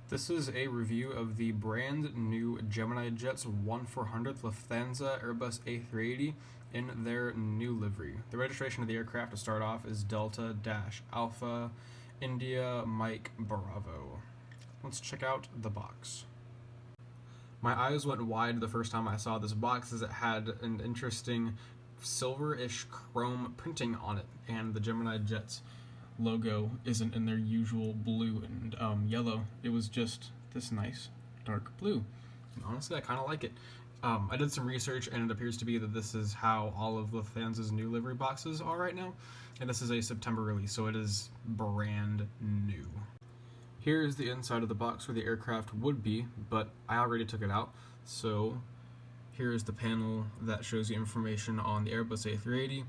This is a review of the brand new Gemini Jets 1400th Lufthansa Airbus A380 in their new livery. The registration of the aircraft to start off is Delta-Alpha India Mike Bravo. Let's check out the box. My eyes went wide the first time I saw this box as it had an interesting silver-ish chrome printing on it, and the Gemini Jets logo isn't in their usual blue and yellow. It was just this nice dark blue. And honestly, I kind of like it. I did some research and it appears to be that this is how all of Lufthansa's new livery boxes are right now, and this is a September release, so it is brand new. Here's the inside of the box where the aircraft would be, but I already took it out, so here's the panel that shows you information on the Airbus A380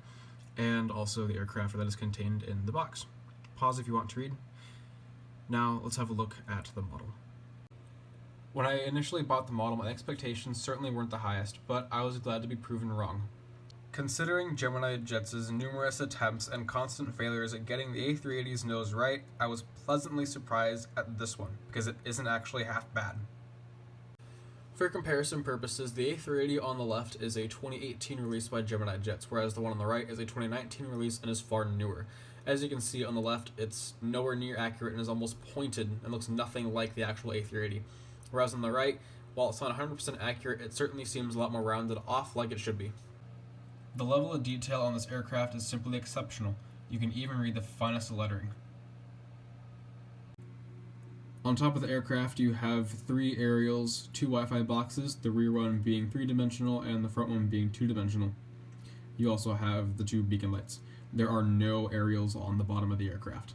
and also the aircraft that is contained in the box. Pause if you want to read. Now let's have a look at the model. When I initially bought the model, my expectations certainly weren't the highest, but I was glad to be proven wrong. Considering Gemini Jets' numerous attempts and constant failures at getting the A380's nose right, I was pleasantly surprised at this one, because it isn't actually half bad. For comparison purposes, the A380 on the left is a 2018 release by Gemini Jets, whereas the one on the right is a 2019 release and is far newer. As you can see on the left, it's nowhere near accurate and is almost pointed and looks nothing like the actual A380. Whereas on the right, while it's not 100% accurate, it certainly seems a lot more rounded off like it should be. The level of detail on this aircraft is simply exceptional. You can even read the finest lettering. On top of the aircraft, you have 3 aerials, 2 Wi-Fi boxes, the rear one being 3-dimensional and the front one being 2-dimensional. You also have the 2 beacon lights. There are no aerials on the bottom of the aircraft.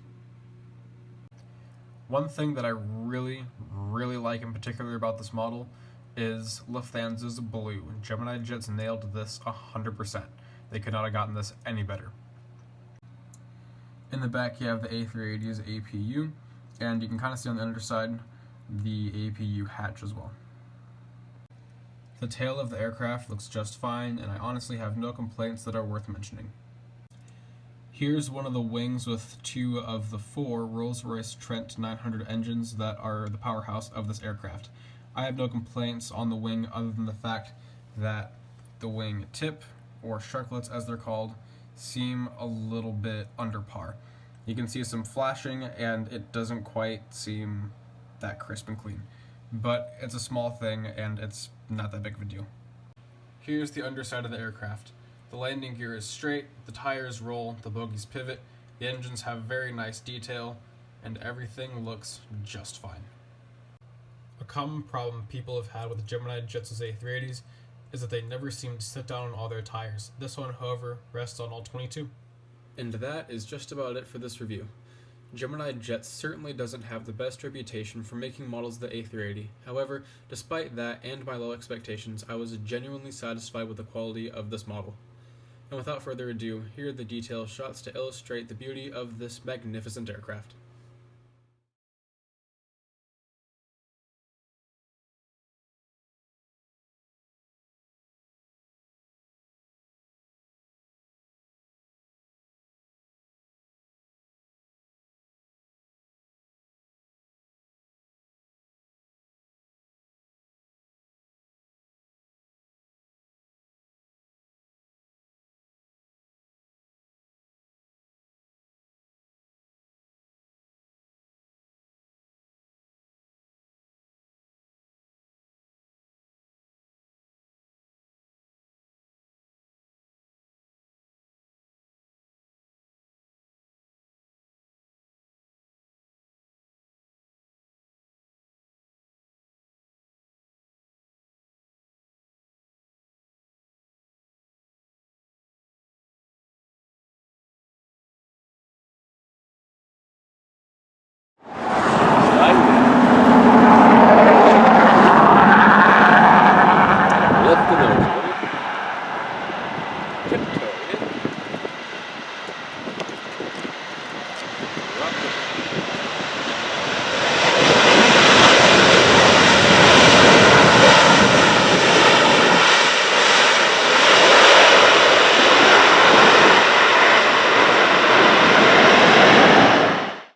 One thing that I really like in particular about this model is Lufthansa's blue. Gemini Jets nailed this 100%. They could not have gotten this any better. In the back you have the A380's APU, and you can kind of see on the underside the APU hatch as well. The tail of the aircraft looks just fine, and I honestly have no complaints that are worth mentioning. Here's one of the wings with 2 of the 4 Rolls-Royce Trent 900 engines that are the powerhouse of this aircraft. I have no complaints on the wing other than the fact that the wing tip, or sharklets as they're called, seem a little bit under par. You can see some flashing and it doesn't quite seem that crisp and clean. But it's a small thing and it's not that big of a deal. Here's the underside of the aircraft. The landing gear is straight, the tires roll, the bogies pivot, the engines have very nice detail, and everything looks just fine. A common problem people have had with the Gemini Jets' A380s is that they never seem to sit down on all their tires. This one, however, rests on all 22. And that is just about it for this review. Gemini Jets certainly doesn't have the best reputation for making models of the A380. However, despite that and my low expectations, I was genuinely satisfied with the quality of this model. And without further ado, here are the detailed shots to illustrate the beauty of this magnificent aircraft.